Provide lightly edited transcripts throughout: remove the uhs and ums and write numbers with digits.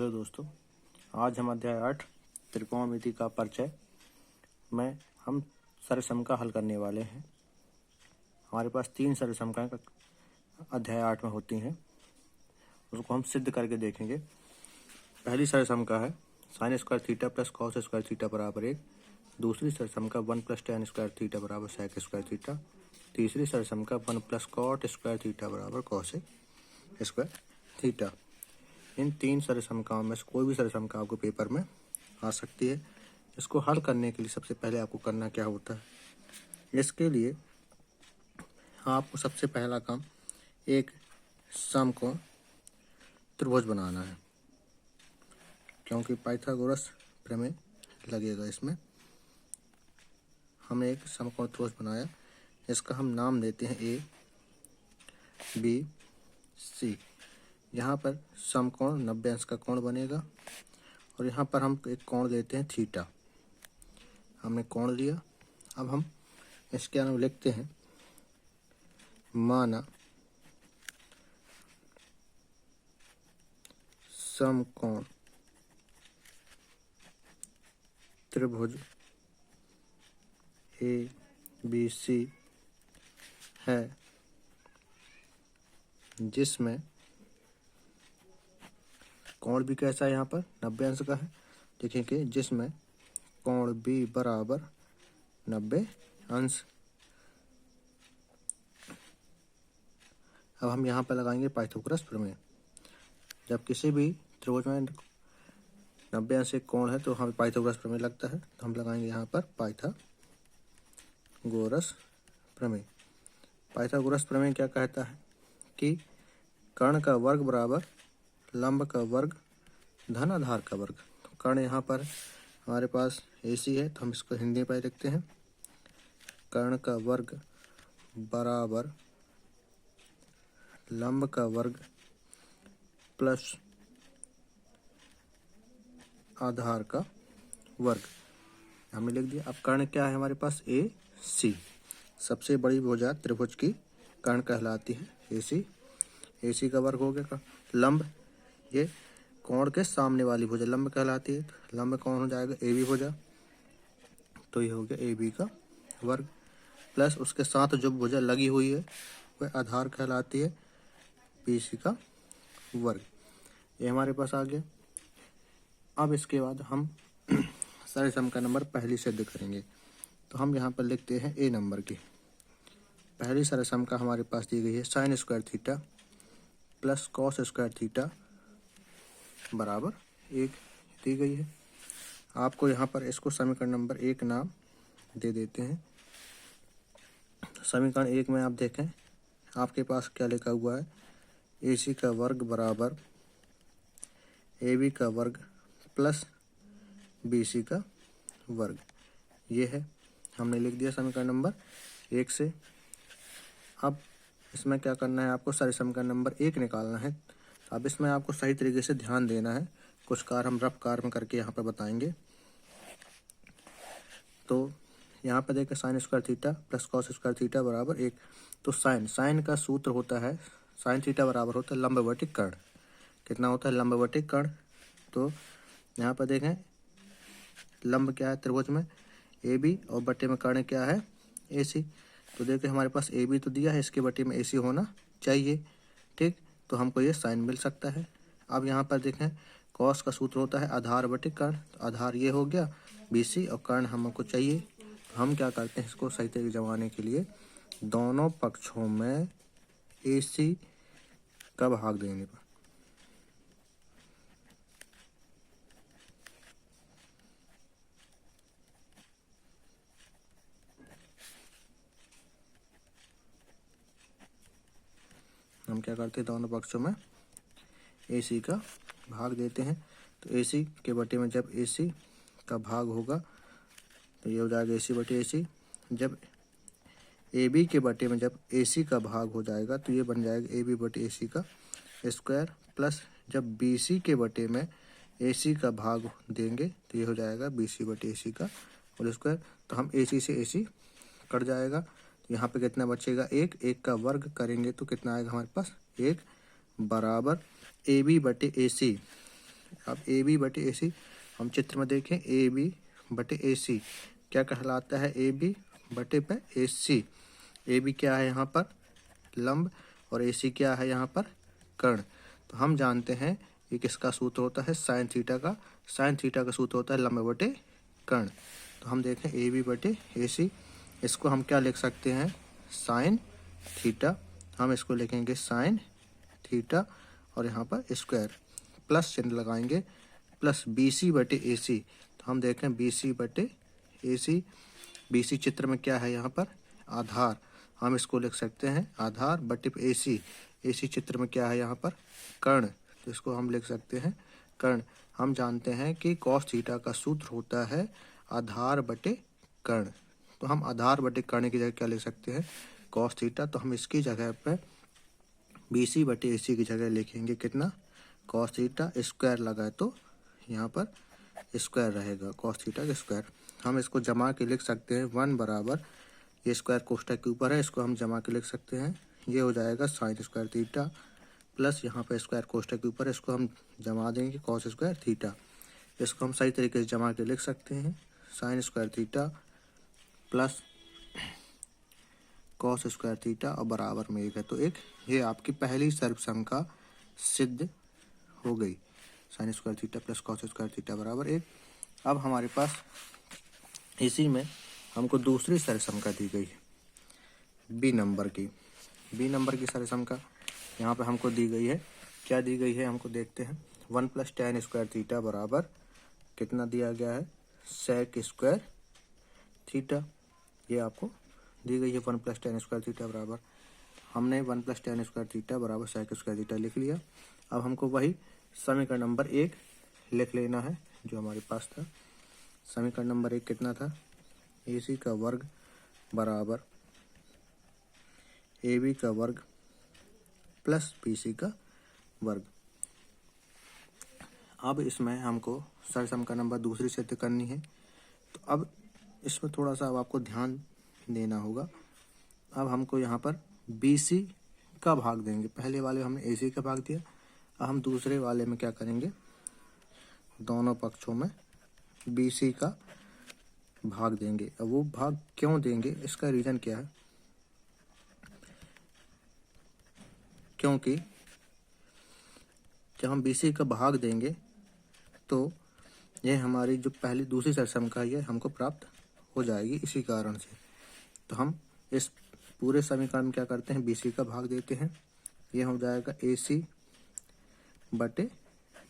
Hello दोस्तों, आज हम अध्याय 8 त्रिकोणमिति का परिचय में हम सरसम का हल करने वाले हैं। हमारे पास 3 सरसमकाएं अध्याय 8 में होती हैं, उसको हम सिद्ध करके देखेंगे। पहली सरसमका है sine square theta plus cos square theta बराबर 1। दूसरी सरसमका 1 प्लस टेन स्क्वायर थीटा बराबर सेक स्क्वायर थीटा। तीसरी सरसमका 1 प्लस कॉट स्क्वायर थीटा बराबर कॉसेक स्क्वायर थीटा। इन 3 सरसमकाओं में से कोई भी सरसमका आपको पेपर में आ सकती है। इसको हल करने के लिए सबसे पहले आपको करना क्या होता है, इसके लिए आपको सबसे पहला काम एक समकोण त्रिभुज बनाना है, क्योंकि पाइथागोरस प्रमेय लगेगा इसमें। हमने एक समकोण त्रिभुज बनाया, इसका हम नाम देते हैं ए बी सी। यहाँ पर समकोण 90 अंश का कोण बनेगा और यहाँ पर हम एक कोण लेते हैं थीटा। हमने कोण लिया, अब हम इसके नाम लिखते हैं माना समकोण त्रिभुज ए बी सी है, जिसमें कोण भी कैसा है, यहाँ पर 90 अंश का है। देखेंगे जिसमें कोण बी बराबर 90 अंश। अब हम यहाँ पर लगाएंगे पाइथागोरस प्रमेय। जब किसी भी त्रिभुज में 90 अंश एक कोण है तो हमें पाइथागोरस प्रमेय लगता है, तो हम लगाएंगे यहाँ पर पाइथागोरस प्रमेय। पाइथागोरस प्रमेय क्या कहता है कि कर्ण का वर्ग बराबर लंब का वर्ग धन आधार का वर्ग। तो कर्ण यहाँ पर हमारे पास AC है, तो हम इसको हिंदी में लिखते हैं कर्ण का वर्ग बराबर लंब का वर्ग प्लस आधार का वर्ग, हमने लिख दिया। अब कर्ण क्या है हमारे पास AC, सबसे बड़ी भुजा त्रिभुज की कर्ण कहलाती है AC का वर्ग हो गया। लंब ये कोण के सामने वाली भुजा लंब कहलाती है, तो लंब कौन हो जाएगा AB भुजा, तो ये हो गया AB का वर्ग प्लस उसके साथ जो भुजा लगी हुई है वह आधार कहलाती है BC का वर्ग। ये हमारे पास आ गया। अब इसके बाद हम सरसमका नंबर पहली सिद्ध करेंगे, तो हम यहाँ पर लिखते हैं A नंबर की पहली सरसमका हमारे पास दी गई है sine square theta plus cos square theta बराबर 1 दी गई है। आपको यहाँ पर इसको समीकरण नंबर 1 नाम दे देते हैं। समीकरण 1 में आप देखें आपके पास क्या लिखा हुआ है, AC का वर्ग बराबर AB का वर्ग प्लस BC का वर्ग, ये है। हमने लिख दिया समीकरण नंबर 1 से। अब इसमें क्या करना है, आपको सरसमकरण नंबर 1 निकालना है। अब इसमें आपको सही तरीके से ध्यान देना है, कुछ कार्य हम रफ कार्य में करके यहाँ पर बताएंगे। तो यहाँ पर देखिए sine square theta plus cos square theta बराबर 1। तो साइन का सूत्र होता है, साइन थीटा बराबर होता है लंबवती कर्ण। कितना होता है लंबवती कर्ण, तो यहाँ पर देखें लंब क्या है त्रिभुज में AB और बटे में कर्ण क्या है AC। तो देखिए हमारे पास AB तो दिया है, इसके बटे में AC होना चाहिए, ठीक। तो हमको ये साइन मिल सकता है। अब यहाँ पर देखें कॉस का सूत्र होता है आधार बटे कर्ण, तो आधार ये हो गया BC और कर्ण हमको चाहिए। तो हम क्या करते हैं, इसको सही तरीके जमाने के लिए दोनों पक्षों में AC का भाग देने पर हम क्या करते हैं, दोनों पक्षों में AC का भाग देते हैं। तो AC के बटे में जब AC का भाग होगा तो ये हो जाएगा AC बटे AC। जब AB के बटे में जब AC का भाग हो जाएगा तो ये बन जाएगा AB बटे AC का स्क्वायर प्लस जब BC के बटे में AC का भाग देंगे तो ये हो जाएगा BC बटे AC का और स्क्वायर। तो हम AC से AC कट जाएगा, तो यहाँ पे कितना बचेगा 1 का वर्ग करेंगे तो कितना आएगा हमारे पास 1 बराबर AB बटे AC अब ए बी बटे ए सी, हम चित्र में देखें ए बी बटे ए सी क्या कहलाता है, ए बी बटे पे ए सी। ए बी क्या है यहाँ पर, लंब, और ए सी क्या है यहाँ पर, कर्ण। तो हम जानते हैं ये किसका सूत्र होता है, साइन थीटा का। साइन थीटा का सूत्र होता है लंब बटे कर्ण। तो हम देखें ए बी बटे ए सी, इसको हम क्या लिख सकते हैं, साइन थीटा। हम इसको लिखेंगे साइन थीटा और यहाँ पर स्क्वायर, प्लस चिन्ह लगाएंगे, प्लस बी सी बटे ए सी। तो हम देखें बी सी बटे ए सी, बी सी चित्र में क्या है यहाँ पर, आधार। हम इसको लिख सकते हैं आधार बटे ए सी। ए सी चित्र में क्या है यहाँ पर, कर्ण। तो इसको हम लिख सकते हैं कर्ण। हम जानते हैं कि कॉस थीटा का सूत्र होता है आधार बटे कर्ण। तो हम आधार बटे कर्ण की जगह क्या लिख सकते हैं, कॉस थीटा। तो हम इसकी जगह पे बी सी बटे ए सी की जगह लिखेंगे कितना, कॉस थीटा। स्क्वायर लगाए तो यहाँ पर स्क्वायर रहेगा, कॉस थीटा का स्क्वायर। हम इसको जमा के लिख सकते हैं 1 बराबर, ये स्क्वायर कोष्ठक के ऊपर है, इसको हम जमा के लिख सकते हैं। ये हो जाएगा साइन स्क्वायर थीटा, प्लस यहाँ पर स्क्वायर कोष्ठक के ऊपर, इसको हम जमा देंगे कॉस स्क्वायर थीटा। इसको हम सही तरीके से जमा के लिख सकते हैं, sine square theta plus cos square theta और बराबर में 1 है तो 1। ये आपकी पहली सर्वसंख्या सिद्ध हो गई, sine square theta plus cos square theta बराबर 1। अब हमारे पास इसी में हमको दूसरी सर्वसंख्या दी गई है, बी नंबर की। बी नंबर की सर्वसंख्या यहाँ पे हमको दी गई है, क्या दी गई है हमको देखते हैं। 1 प्लस tan स्क्वायर थीटा बराबर कितना दिया गया है, सेक स्क्वायर थीटा। ये आपको दी गई है 1 प्लस tan स्क्वायर थीटा बराबर, हमने 1 प्लस tan स्क्वायर थीटा बराबर सेक स्क्वायर थीटा लिख लिया। अब हमको वही समीकरण नंबर 1 लिख लेना है जो हमारे पास था। समीकरण नंबर 1 कितना था, ए सी का वर्ग बराबर ए बी का वर्ग प्लस बी सी का वर्ग। अब इसमें हमको सर्वसंख्या नंबर दूसरी सिद्ध करनी है। तो अब इसमें थोड़ा सा अब आपको ध्यान देना होगा। अब हमको यहाँ पर बी सी का भाग देंगे, पहले वाले हमने ए सी का भाग दिया, अब हम दूसरे वाले में क्या करेंगे, दोनों पक्षों में बी सी का भाग देंगे। अब वो भाग क्यों देंगे, इसका रीज़न क्या है, क्योंकि जब हम बी सी का भाग देंगे तो ये हमारी जो पहली दूसरी सर्वसंख्या है हमको प्राप्त हो जाएगी इसी कारण से। तो हम इस पूरे समीकरण में क्या करते हैं, बी सी का भाग देते हैं। ये हो जाएगा ए सी बटे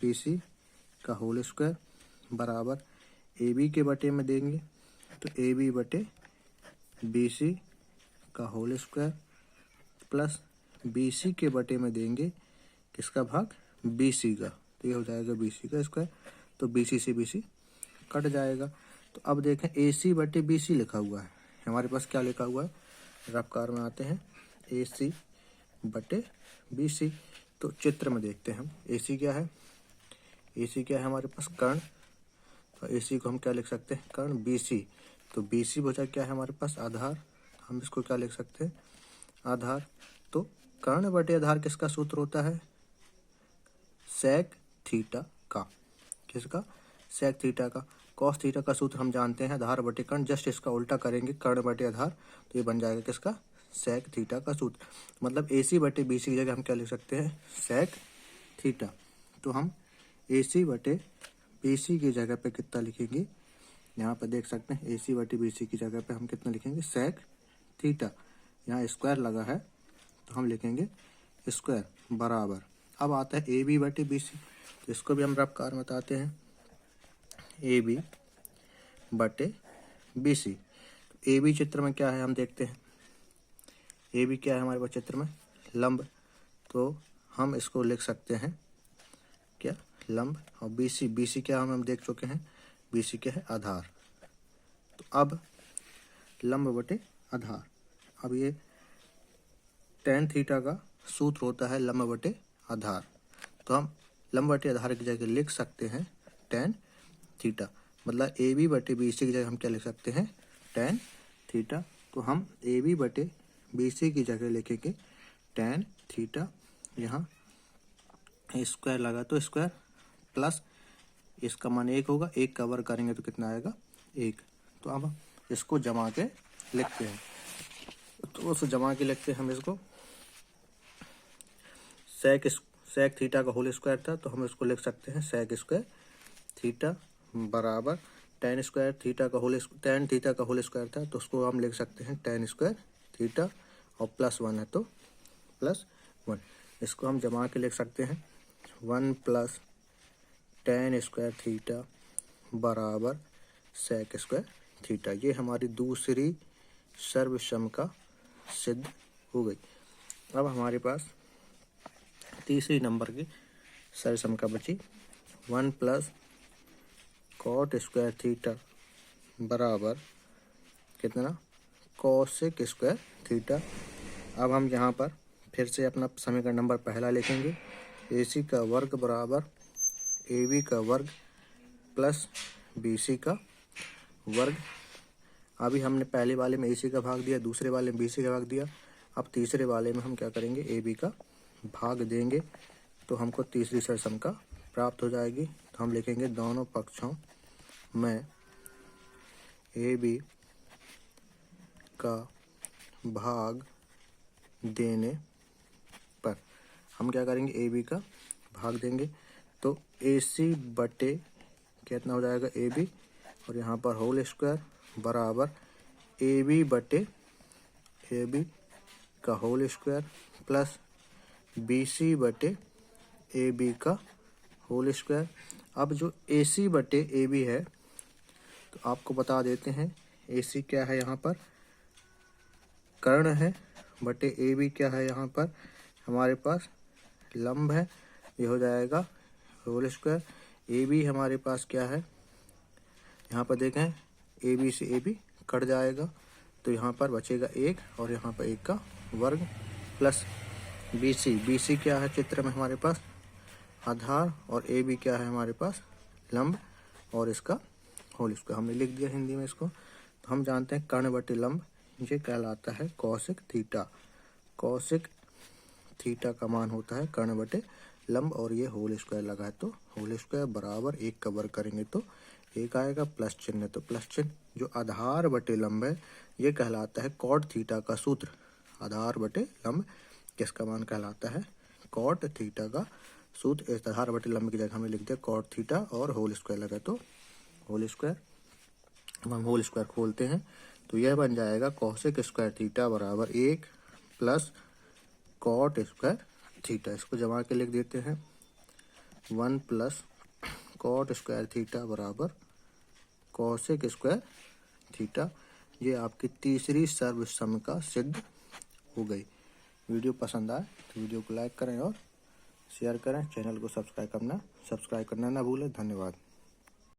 बी सी का होल स्क्वायर बराबर ए बी के बटे में देंगे तो ए बी बटे बी सी का whole square plus B C के बटे में देंगे किसका भाग, बी सी का। तो ये हो जाएगा बी सी का स्क्वायर, तो बी सी से बी सी कट जाएगा। तो अब देखें ए सी बटे बी सी लिखा हुआ है, हमारे पास क्या लिखा हुआ है, रफ्कार में आते हैं ए सी बटे बी सी। तो चित्र में देखते हैं हम ए सी क्या है, ए सी क्या है हमारे पास, कर्ण। तो ए सी को हम क्या लिख सकते हैं, कर्ण बी सी। तो बी सी बचा क्या है हमारे पास, आधार। हम इसको क्या लिख सकते हैं, आधार। तो कर्ण बटे आधार किसका सूत्र होता है, सेक थीटा का। किसका, सेक थीटा का। कॉस थीटा का सूत्र हम जानते हैं आधार बटे कर्ण, जस्ट इसका उल्टा करेंगे कर्ण बटे आधार, तो ये बन जाएगा किसका, सेक थीटा का सूत्र। मतलब ए सी बटे बी सी की जगह हम क्या लिख सकते हैं, सेक थीटा। तो हम ए सी बटे बी सी की जगह पे कितना लिखेंगे, यहाँ पे देख सकते हैं ए सी बटे बी सी की जगह पे हम कितना लिखेंगे, सेक थीटा। यहाँ स्क्वायर लगा है तो हम लिखेंगे स्क्वायर बराबर। अब आता है ए बी बटे बी सी, तो इसको भी हम रफ्कार में बताते हैं, ए बी बटे बी सी। ए बी चित्र में क्या है हम देखते हैं, ए बी क्या है हमारे पास चित्र में, लंब। तो हम इसको लिख सकते हैं क्या, लंब। और बी सी क्या हम देख चुके हैं, बी सी क्या है, आधार। तो अब लंब बटे आधार, अब ये tan थीटा का सूत्र होता है लंब बटे आधार। तो हम लंब बटे आधार की जगह लिख सकते हैं tan थीटा, मतलब ए बी बटे बी सी की जगह हम क्या लिख सकते हैं, tan थीटा। तो हम ए बी बटे बी सी की जगह लिखेंगे tan थीटा, यहाँ स्क्वायर लगा तो स्क्वायर प्लस इसका मान 1 होगा, 1 का वर्ग करेंगे तो कितना आएगा 1। तो अब इसको जमा के लिखते हैं, तो उस जमा के लिखते हैं हम इसको। सेक थीटा का होल स्क्वायर था तो हम इसको लिख सकते हैं सेक स्क्वायर थीटा बराबर टेन थीटा का होल स्क्वायर था तो उसको हम लिख सकते हैं टेन स्क्वायर थीटा और +1 है तो +1। इसको हम जमा के लिख सकते हैं 1 + टेन स्क्वायर थीटा बराबर सेक स्क्वायर थीटा। ये हमारी दूसरी सर्वसमका सिद्ध हो गई। अब हमारे पास तीसरी नंबर की सर्वसमका बची 1 + कॉट स्क्वायर थीटा बराबर कितना कोसेक स्क्वायर थीटा। अब हम यहाँ पर फिर से अपना समीकरण नंबर पहला लिखेंगे, AC का वर्ग बराबर AB का वर्ग प्लस BC का वर्ग। अभी हमने पहले वाले में AC का भाग दिया, दूसरे वाले में BC का भाग दिया, अब तीसरे वाले में हम क्या करेंगे AB का भाग देंगे तो हमको तीसरी सर्वसमका प्राप्त हो जाएगी। तो हम लिखेंगे दोनों पक्षों में AB का भाग देने पर हम क्या करेंगे AB का भाग देंगे तो AC बटे कितना हो जाएगा AB और यहाँ पर होल स्क्वायर बराबर AB बटे AB का होल स्क्वायर प्लस BC बटे AB का होल स्क्वायर। अब जो AC बटे AB है तो आपको बता देते हैं AC क्या है यहाँ पर कर्ण है, बटे AB क्या है यहाँ पर हमारे पास लंब है, ये हो जाएगा होल स्क्वायर। AB हमारे पास क्या है यहाँ पर देखें AB से AB कट जाएगा तो यहाँ पर बचेगा 1 और यहाँ पर 1 का वर्ग प्लस BC क्या है चित्र में हमारे पास आधार और AB क्या है हमारे पास लंब और इसका होल स्क्वायर हमने लिख दिया हिंदी में इसको। तो हम जानते हैं कर्ण बटे लंब ये कहलाता है कोसेक थीटा। कोसेक थीटा का मान होता है कर्ण बटे लंब और ये होल स्क्वायर लगा है तो होल स्क्वायर बराबर 1 का वर्ग करेंगे तो 1 आएगा प्लस चिन्ह तो प्लस चिन्ह। जो आधार बटे लंब है ये कहलाता है कॉट थीटा का सूत्र। आधार बटे लंब किसका मान कहलाता है कॉट थीटा का सूत्र। इस आधार बटे लंब की जगह हमें लिख दिया कॉट थीटा और होल स्क्वायर लगा तो होल स्क्वायर। हम होल स्क्वायर खोलते हैं तो यह बन जाएगा कोसेक स्क्वायर थीटा बराबर 1 प्लस कॉट स्क्वायर थीटा। इसको जमा के लिख देते हैं 1 प्लस कॉट स्क्वायर थीटा बराबर कोसेक स्क्वायर थीटा। ये आपकी तीसरी सर्वसमका सिद्ध हो गई। वीडियो पसंद आए तो वीडियो को लाइक करें और शेयर करें, चैनल को सब्सक्राइब करना ना भूलें। धन्यवाद।